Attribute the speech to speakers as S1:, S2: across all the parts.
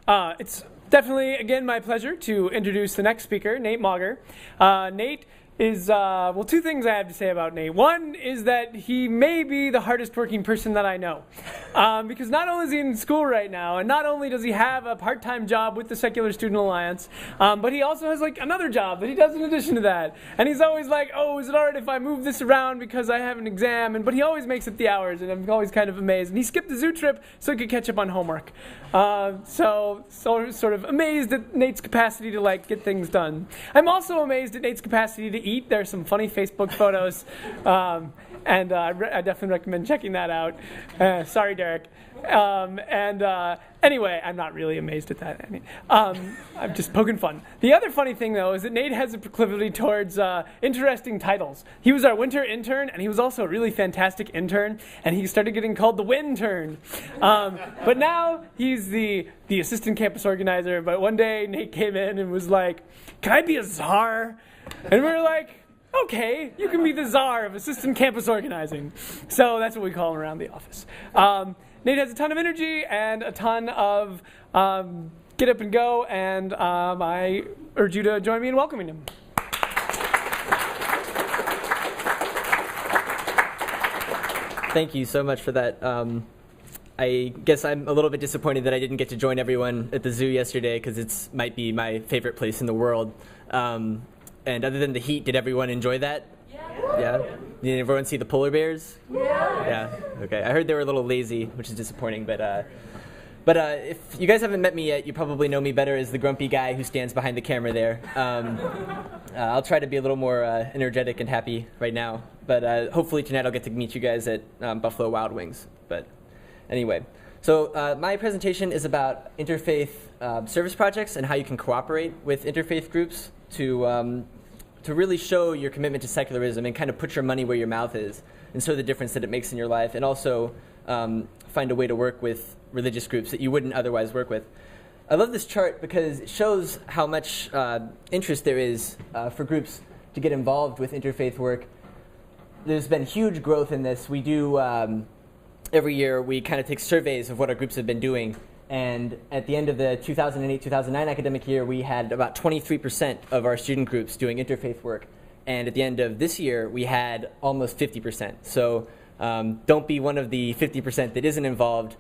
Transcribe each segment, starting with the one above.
S1: It's definitely, again, my pleasure to introduce the next speaker, Nate Mauger. Nate is, well, two things I have to say about Nate. One is that he may be the hardest working person that I know. Because not only is he in school right now, and not only does he have a part-time job with the Secular Student Alliance, but he also has like another job that he does in addition to that. And he's always like, oh, is it all right if I move this around because I have an exam? But he always makes up the hours, and I'm always kind of amazed. And he skipped the zoo trip so he could catch up on homework. So sort of amazed at Nate's capacity to like get things done. I'm also amazed at Nate's capacity to eat. There's some funny Facebook photos, and I definitely recommend checking that out. Sorry, Derek. Anyway, I'm not really amazed at that. I mean, I'm just poking fun. The other funny thing, though, is that Nate has a proclivity towards interesting titles. He was our winter intern, and he was also a really fantastic intern, and he started getting called the Wintern. But now he's the assistant campus organizer. But one day, Nate came in and was like, "Can I be a czar?" And we were like, okay, you can be the czar of assistant campus organizing. So that's what we call him around the office. Nate has a ton of energy and a ton of get up and go, and I urge you to join me in welcoming him.
S2: Thank you so much for that. I guess I'm a little bit disappointed that I didn't get to join everyone at the zoo yesterday because it might be my favorite place in the world. And other than the heat, did everyone enjoy that? Yeah? Did everyone see the polar bears? Yeah. Okay. I heard they were a little lazy, which is disappointing. But if you guys haven't met me yet, you probably know me better as the grumpy guy who stands behind the camera there. I'll try to be a little more energetic and happy right now. But hopefully tonight I'll get to meet you guys at Buffalo Wild Wings. But anyway, so my presentation is about interfaith service projects and how you can cooperate with interfaith groups to really show your commitment to secularism and kind of put your money where your mouth is and show the difference that it makes in your life, and also find a way to work with religious groups that you wouldn't otherwise work with. I love this chart because it shows how much interest there is for groups to get involved with interfaith work. There's been huge growth in this. We do, every year, we kind of take surveys of what our groups have been doing. And at the end of the 2008-2009 academic year, we had about 23% of our student groups doing interfaith work. And at the end of this year, we had almost 50%. So don't be one of the 50% that isn't involved.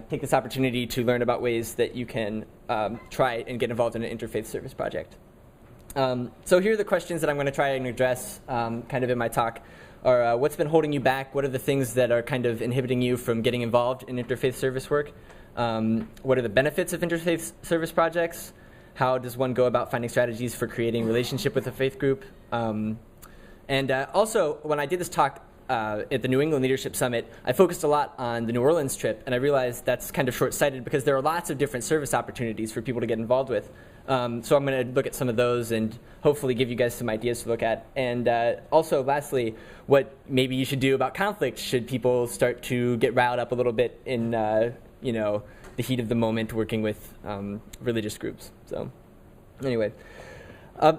S2: Take this opportunity to learn about ways that you can try and get involved in an interfaith service project. So here are the questions that I'm going to try and address kind of in my talk. Are what's been holding you back? What are the things that are kind of inhibiting you from getting involved in interfaith service work? What are the benefits of interfaith service projects? How does one go about finding strategies for creating relationship with a faith group? And also, when I did this talk at the New England Leadership Summit, I focused a lot on the New Orleans trip, and I realized that's kind of short-sighted because there are lots of different service opportunities for people to get involved with. So I'm going to look at some of those and hopefully give you guys some ideas to look at. And also, lastly, what maybe you should do about conflict should people start to get riled up a little bit in the heat of the moment working with religious groups. So anyway,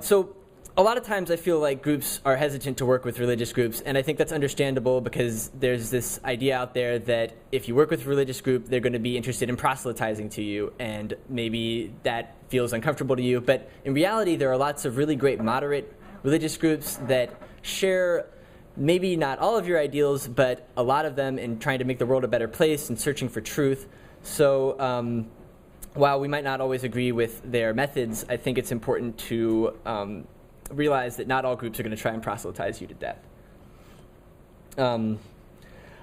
S2: so a lot of times I feel like groups are hesitant to work with religious groups, and I think that's understandable because there's this idea out there that if you work with a religious group, they're going to be interested in proselytizing to you, and maybe that feels uncomfortable to you. But in reality, there are lots of really great moderate religious groups that share maybe not all of your ideals, but a lot of them in trying to make the world a better place and searching for truth. So while we might not always agree with their methods, I think it's important to realize that not all groups are going to try and proselytize you to death. I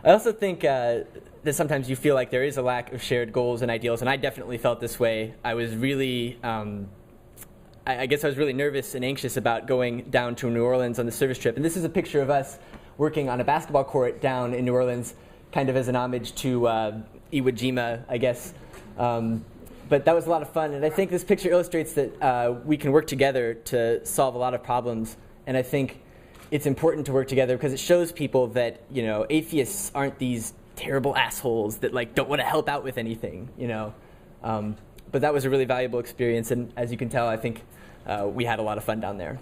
S2: also think that sometimes you feel like there is a lack of shared goals and ideals, and I definitely felt this way. I was really, I guess I was really nervous and anxious about going down to New Orleans on the service trip. And this is a picture of us working on a basketball court down in New Orleans, kind of as an homage to Iwo Jima, I guess. But that was a lot of fun, and I think this picture illustrates that we can work together to solve a lot of problems. And I think it's important to work together because it shows people that, atheists aren't these terrible assholes that don't want to help out with anything, But that was a really valuable experience, and as you can tell, I think we had a lot of fun down there.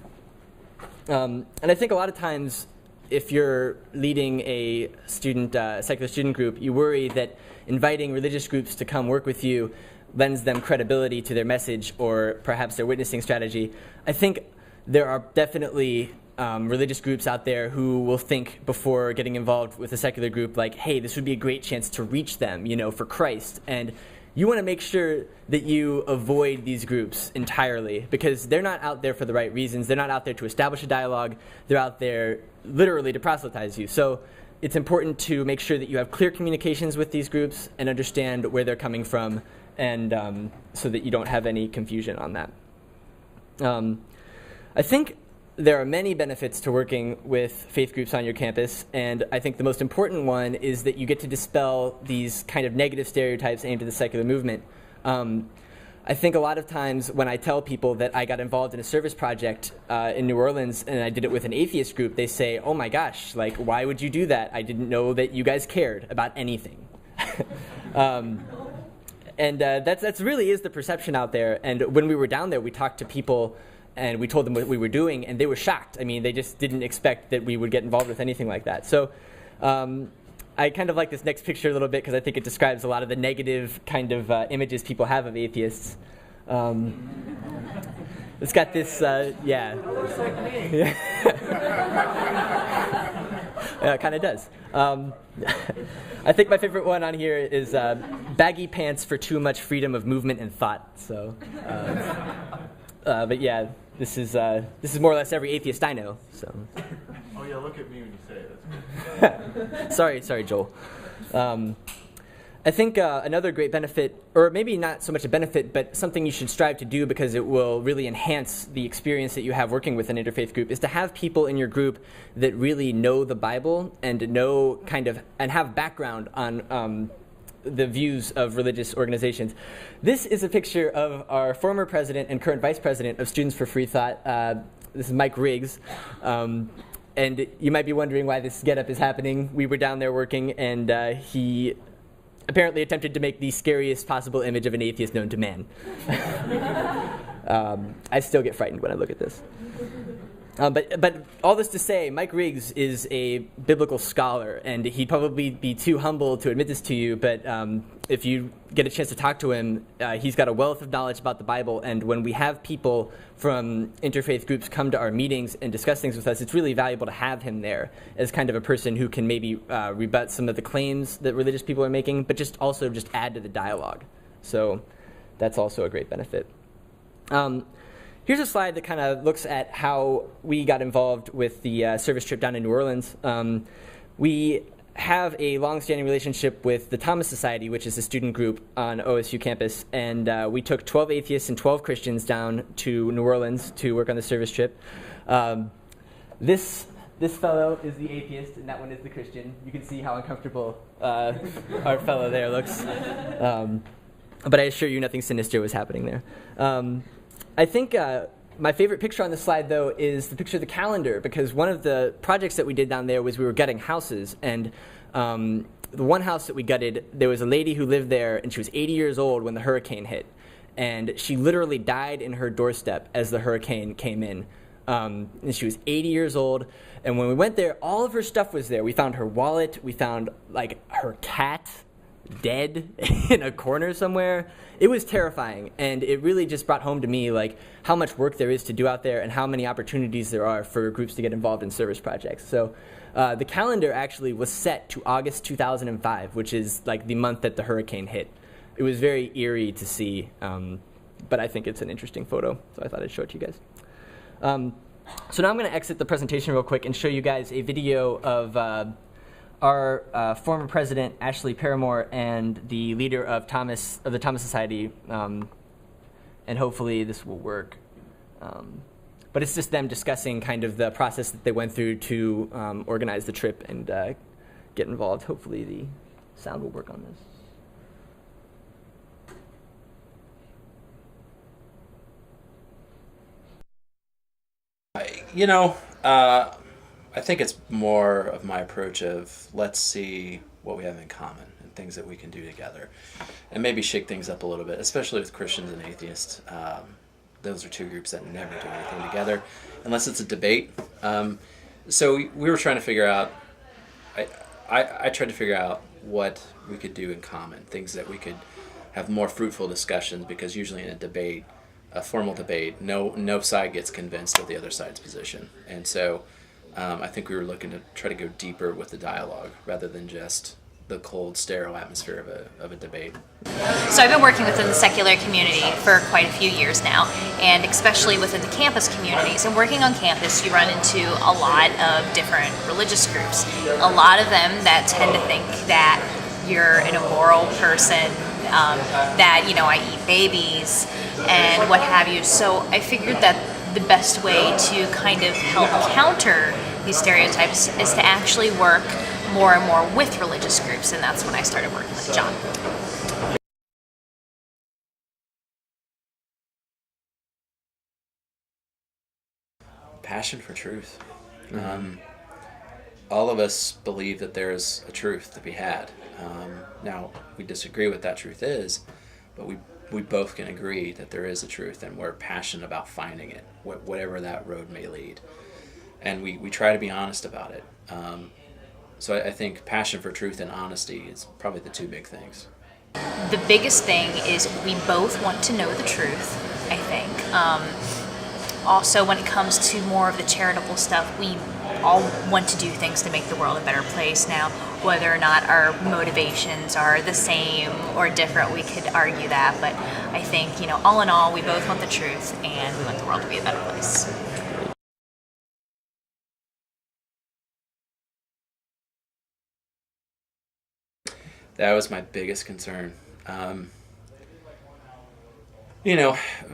S2: And I think a lot of times, if you're leading a secular student group, you worry that inviting religious groups to come work with you lends them credibility to their message or perhaps their witnessing strategy. I think there are definitely religious groups out there who will think before getting involved with a secular group like, hey, this would be a great chance to reach them, for Christ. And you want to make sure that you avoid these groups entirely because they're not out there for the right reasons. They're not out there to establish a dialogue. They're out there literally to proselytize you. So it's important to make sure that you have clear communications with these groups and understand where they're coming from, and so that you don't have any confusion on that. I think there are many benefits to working with faith groups on your campus, and I think the most important one is that you get to dispel these kind of negative stereotypes aimed at the secular movement. I think a lot of times when I tell people that I got involved in a service project in New Orleans and I did it with an atheist group, they say, oh my gosh, like, why would you do that? I didn't know that you guys cared about anything. And that's really is the perception out there. And when we were down there, we talked to people and we told them what we were doing, and they were shocked. I mean, they just didn't expect that we would get involved with anything like that. So I kind of like this next picture a little bit because I think it describes a lot of the negative kind of images people have of atheists. It's got this, yeah.
S1: That looks like me.
S2: Yeah, it kind of does. I think my favorite one on here is baggy pants for too much freedom of movement and thought. So, but yeah, this is more or less every atheist I know. So.
S3: Oh yeah, look at me when you say it. That's
S2: good. sorry, Joel. I think another great benefit, or maybe not so much a benefit, but something you should strive to do because it will really enhance the experience that you have working with an interfaith group, is to have people in your group that really know the Bible and and have background on the views of religious organizations. This is a picture of our former president and current vice president of Students for Free Thought. This is Mike Riggs. And you might be wondering why this getup is happening. We were down there working, and he apparently attempted to make the scariest possible image of an atheist known to man. I still get frightened when I look at this. But all this to say, Mike Riggs is a biblical scholar, and he'd probably be too humble to admit this to you, but if you get a chance to talk to him, he's got a wealth of knowledge about the Bible, and when we have people from interfaith groups come to our meetings and discuss things with us, it's really valuable to have him there as kind of a person who can maybe rebut some of the claims that religious people are making, but just add to the dialogue. So that's also a great benefit. Here's a slide that kind of looks at how we got involved with the service trip down in New Orleans. We have a long-standing relationship with the Thomas Society, which is a student group on OSU campus, and we took 12 atheists and 12 Christians down to New Orleans to work on the service trip. This fellow is the atheist, and that one is the Christian. You can see how uncomfortable our fellow there looks. But I assure you nothing sinister was happening there. I think my favorite picture on the slide, though, is the picture of the calendar, because one of the projects that we did down there was we were gutting houses, and the one house that we gutted, there was a lady who lived there, and she was 80 years old when the hurricane hit, and she literally died in her doorstep as the hurricane came in. And she was 80 years old, and when we went there, all of her stuff was there. We found her wallet, we found, her cat dead in a corner somewhere. It was terrifying, and it really just brought home to me how much work there is to do out there and how many opportunities there are for groups to get involved in service projects. So the calendar actually was set to August 2005, which is the month that the hurricane hit. It was very eerie to see, but I think it's an interesting photo, so I thought I'd show it to you guys. So now I'm going to exit the presentation real quick and show you guys a video of our former president, Ashley Paramore, and the leader of the Thomas Society, and hopefully this will work. But it's just them discussing kind of the process that they went through to organize the trip and get involved. Hopefully the sound will work on this.
S4: I think it's more of my approach of let's see what we have in common and things that we can do together and maybe shake things up a little bit, especially with Christians and atheists. Those are two groups that never do anything together unless it's a debate. So we were trying to figure out, I tried to figure out what we could do in common, things that we could have more fruitful discussions, because usually in a debate, a formal debate, no side gets convinced of the other side's position. And so I think we were looking to try to go deeper with the dialogue rather than just the cold, sterile atmosphere of a debate.
S5: So I've been working within the secular community for quite a few years now, and especially within the campus communities. And working on campus, you run into a lot of different religious groups. A lot of them that tend to think that you're an immoral person, that, I eat babies and what have you. So I figured that the best way to kind of help counter these stereotypes is to actually work more and more with religious groups, and that's when I started working with John.
S4: Passion for truth. All of us believe that there's a truth to be had. Now, we disagree what that truth is, but we both can agree that there is a truth, and we're passionate about finding it, whatever that road may lead. And we try to be honest about it. So I think passion for truth and honesty is probably the two big things.
S5: The biggest thing is we both want to know the truth, I think. Also, when it comes to more of the charitable stuff, we all want to do things to make the world a better place. Now, whether or not our motivations are the same or different, we could argue that. But I think, all in all, we both want the truth, and we want the world to be a better place.
S4: That was my biggest concern.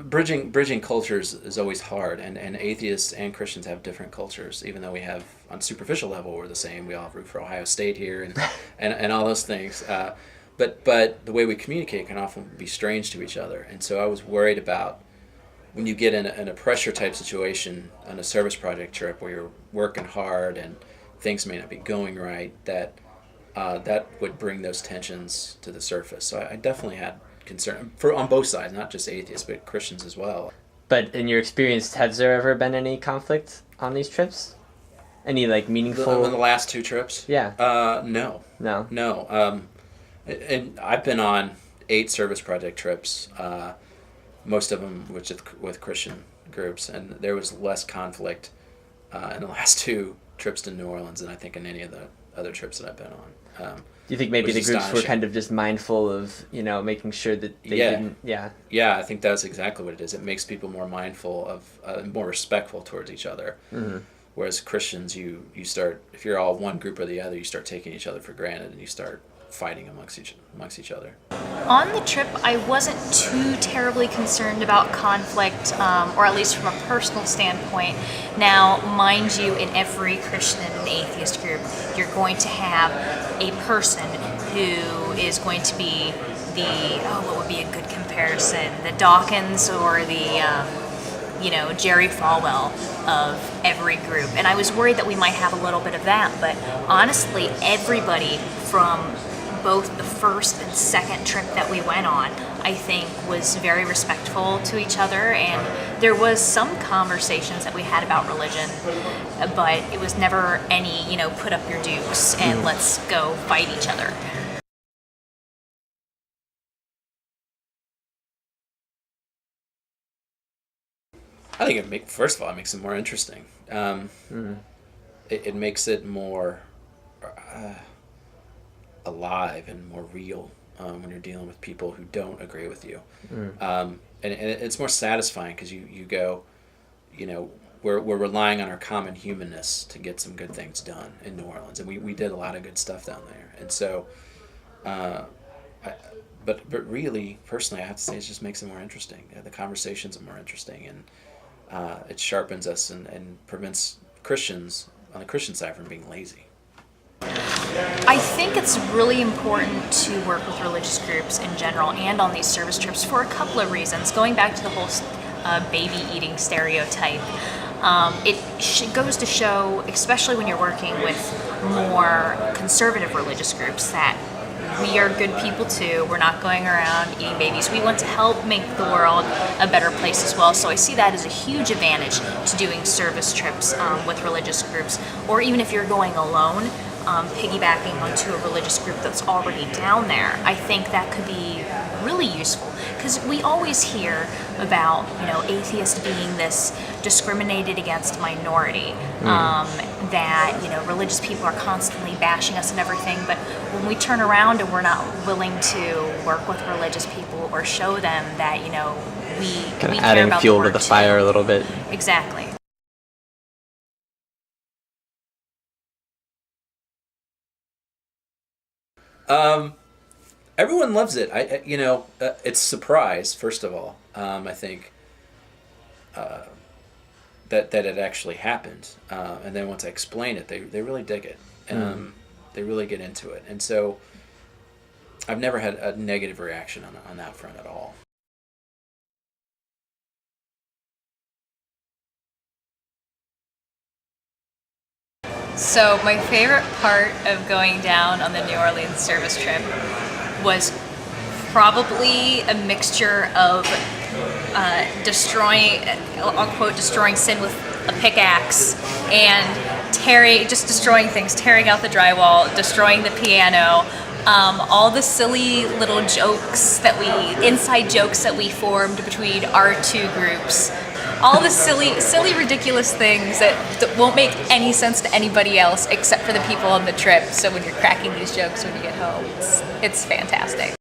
S4: Bridging cultures is always hard, and atheists and Christians have different cultures, even though we have, on a superficial level, we're the same. We all root for Ohio State here and all those things. But the way we communicate can often be strange to each other. And so I was worried about when you get in a pressure type situation on a service project trip where you're working hard and things may not be going right, that would bring those tensions to the surface. So I definitely had concern on both sides, not just atheists, but Christians as well.
S2: But in your experience, has there ever been any conflict on these trips? Any meaningful?
S4: On the last two trips?
S2: Yeah.
S4: No.
S2: No.
S4: And I've been on 8 service project trips, most of them with Christian groups, and there was less conflict in the last 2 trips to New Orleans than I think in any of the other trips that I've been on.
S2: Do you think maybe the groups were kind of just mindful of, making sure that they didn't? Yeah.
S4: Yeah, I think that's exactly what it is. It makes people more mindful of, more respectful towards each other. Mm-hmm. Whereas Christians, you start, if you're all one group or the other, you start taking each other for granted, and you start fighting amongst each other.
S5: On the trip, I wasn't too terribly concerned about conflict, or at least from a personal standpoint. Now, mind you, in every Christian and atheist group, you're going to have a person who is going to be what would be a good comparison? The Dawkins or the, Jerry Falwell of every group. And I was worried that we might have a little bit of that, but honestly, everybody from both the first and second trip that we went on, I think, was very respectful to each other, and there was some conversations that we had about religion, but it was never any, put up your dukes and let's go fight each other.
S4: I think first of all, it makes it more interesting. It makes it more alive and more real when you're dealing with people who don't agree with you. And it's more satisfying because you go, we're relying on our common humanness to get some good things done in New Orleans, and we did a lot of good stuff down there. And so, but really, personally, I have to say, it just makes it more interesting. The conversations are more interesting, and it sharpens us and prevents Christians on the Christian side from being lazy.
S5: I think it's really important to work with religious groups in general and on these service trips for a couple of reasons. Going back to the whole baby eating stereotype, it goes to show, especially when you're working with more conservative religious groups, that we are good people too. We're not going around eating babies. We want to help make the world a better place as well. So I see that as a huge advantage to doing service trips with religious groups, or even if you're going alone. piggybacking onto a religious group that's already down there, I think that could be really useful, because we always hear about, atheists being this discriminated against minority, that, religious people are constantly bashing us and everything, but when we turn around and we're not willing to work with religious people or show them that, we
S2: Kind of
S5: care
S2: adding
S5: about
S2: fuel
S5: the
S2: to the
S5: word
S2: fire
S5: too.
S2: a little bit.
S5: Exactly.
S4: Everyone loves it. It's a surprise, first of all. I think that it actually happened, and then once I explain it, they really dig it. They really get into it, and so I've never had a negative reaction on that front at all.
S5: So my favorite part of going down on the New Orleans service trip was probably a mixture of I'll quote, destroying sin with a pickaxe, and destroying things, tearing out the drywall, destroying the piano, all the silly little inside jokes that we formed between our two groups. All the silly, ridiculous things that won't make any sense to anybody else except for the people on the trip. So when you're cracking these jokes when you get home, it's fantastic.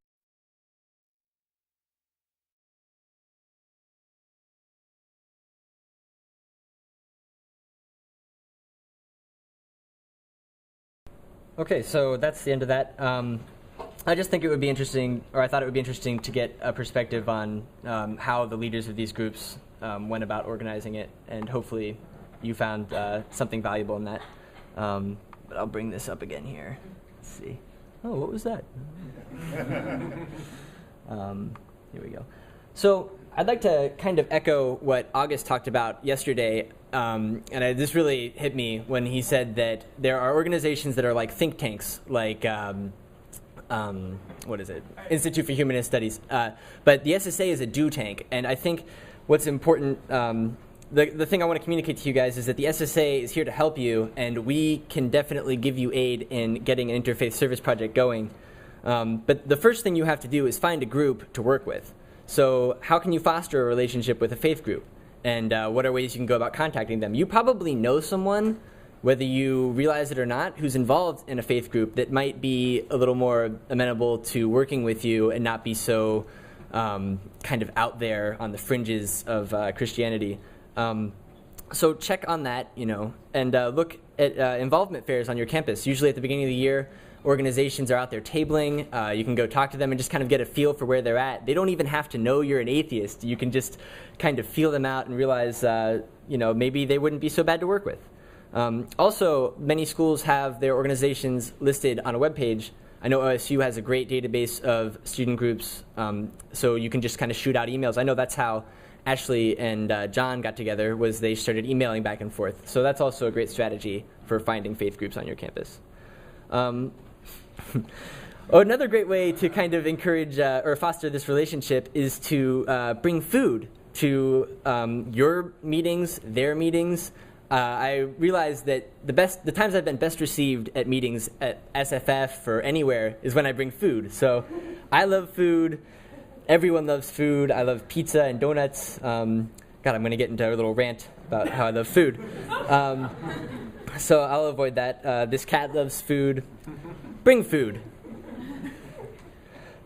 S2: Okay, so that's the end of that. I just think it would be interesting, or I thought it would be interesting to get a perspective on how the leaders of these groups went about organizing it, and hopefully you found something valuable in that. But I'll bring this up again here. Let's see. Oh, what was that? Here we go. So I'd like to kind of echo what August talked about yesterday, this really hit me when he said that there are organizations that are like think tanks, like what is it? Institute for Humanist Studies. But the SSA is a do tank, and I think what's important, the thing I want to communicate to you guys is that the SSA is here to help you, and we can definitely give you aid in getting an interfaith service project going. But the first thing you have to do is find a group to work with. So how can you foster a relationship with a faith group? And what are ways you can go about contacting them? You probably know someone, whether you realize it or not, who's involved in a faith group that might be a little more amenable to working with you and not be so kind of out there on the fringes of Christianity. So check on that, and look at involvement fairs on your campus. Usually at the beginning of the year, organizations are out there tabling. You can go talk to them and just kind of get a feel for where they're at. They don't even have to know you're an atheist. You can just kind of feel them out and realize, maybe they wouldn't be so bad to work with. Also, many schools have their organizations listed on a webpage. I know OSU has a great database of student groups, so you can just kind of shoot out emails. I know that's how Ashley and John got together, was they started emailing back and forth. So that's also a great strategy for finding faith groups on your campus. Another great way to kind of encourage or foster this relationship is to bring food to your meetings, their meetings. I realized that the times I've been best received at meetings at SFF or anywhere is when I bring food. So I love food. Everyone loves food. I love pizza and donuts. God, I'm going to get into a little rant about how I love food. So I'll avoid that. This cat loves food. Bring food.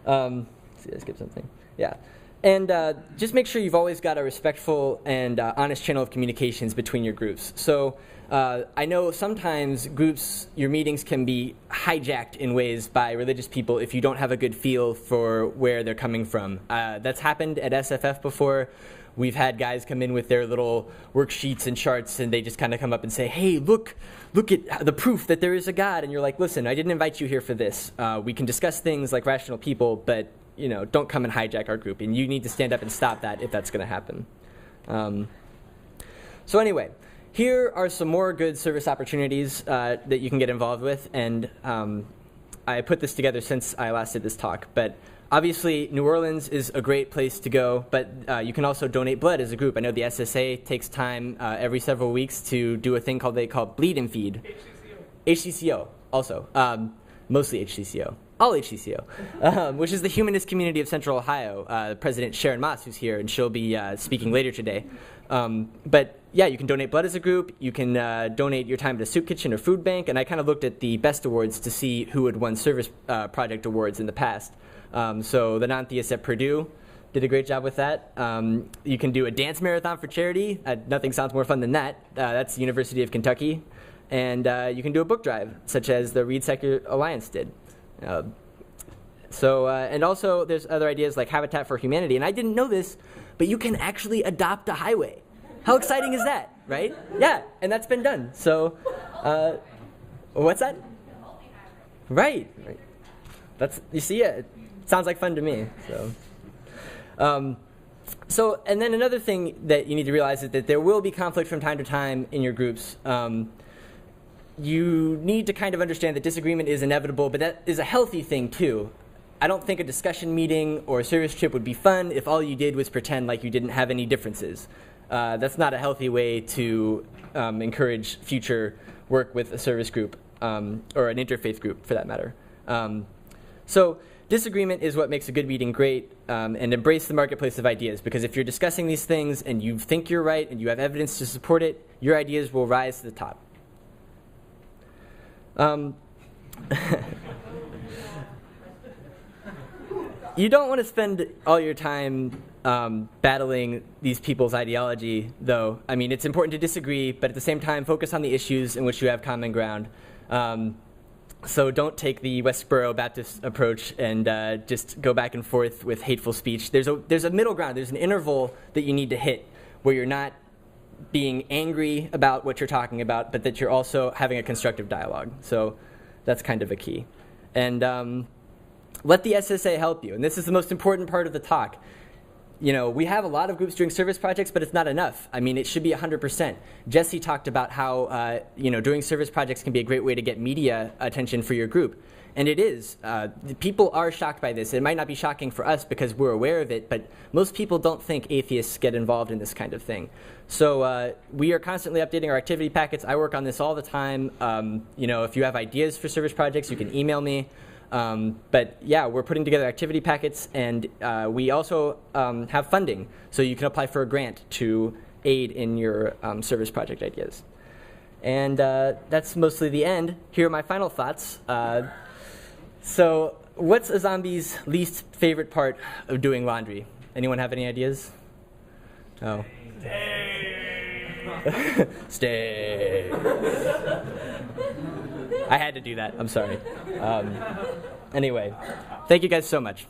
S2: See, I skipped something. Yeah. And just make sure you've always got a respectful and honest channel of communications between your groups. So I know sometimes your meetings can be hijacked in ways by religious people if you don't have a good feel for where they're coming from. That's happened at SFF before. We've had guys come in with their little worksheets and charts, and they just kind of come up and say, hey, look at the proof that there is a God. And you're like, listen, I didn't invite you here for this. We can discuss things like rational people, but don't come and hijack our group. And you need to stand up and stop that if that's going to happen. So anyway, here are some more good service opportunities that you can get involved with. And I put this together since I last did this talk. But obviously, New Orleans is a great place to go, but you can also donate blood as a group. I know the SSA takes time every several weeks to do a thing they call Bleed and Feed. HCCO. mostly HCCO. All HCCO, which is the humanist community of Central Ohio. President Sharon Moss, who's here, and she'll be speaking later today. But yeah, you can donate blood as a group. You can donate your time at a soup kitchen or food bank. And I kind of looked at the best awards to see who had won service project awards in the past. So the non-theists at Purdue did a great job with that. You can do a dance marathon for charity. Nothing sounds more fun than that. That's the University of Kentucky. And you can do a book drive, such as the Reed Secular Alliance did. And also there's other ideas like Habitat for Humanity. And I didn't know this, but you can actually adopt a highway. How exciting is that, right? Yeah, and that's been done. So, what's that? Right. That's, you see, it sounds like fun to me. So, and then another thing that you need to realize is that there will be conflict from time to time in your groups. You need to kind of understand that disagreement is inevitable, but that is a healthy thing too. I don't think a discussion meeting or a service trip would be fun if all you did was pretend like you didn't have any differences. That's not a healthy way to encourage future work with a service group or an interfaith group, for that matter. So disagreement is what makes a good meeting great, and embrace the marketplace of ideas, because if you're discussing these things and you think you're right and you have evidence to support it, your ideas will rise to the top. You don't want to spend all your time battling these people's ideology, though. I mean, it's important to disagree, but at the same time, focus on the issues in which you have common ground. So don't take the Westboro Baptist approach and just go back and forth with hateful speech. There's a middle ground. There's an interval that you need to hit where you're not being angry about what you're talking about, but that you're also having a constructive dialogue. So that's kind of a key. And let the SSA help you. And this is the most important part of the talk. You know, we have a lot of groups doing service projects, but it's not enough. I mean, it should be 100%. Jesse talked about how, doing service projects can be a great way to get media attention for your group. And it is. People are shocked by this. It might not be shocking for us because we're aware of it, but most people don't think atheists get involved in this kind of thing. So we are constantly updating our activity packets. I work on this all the time. If you have ideas for service projects, you can email me. But yeah, we're putting together activity packets, and we also have funding. So you can apply for a grant to aid in your service project ideas. And that's mostly the end. Here are my final thoughts. So what's a zombie's least favorite part of doing laundry? Anyone have any ideas? Oh. Stay. I had to do that. I'm sorry. Anyway, thank you guys so much.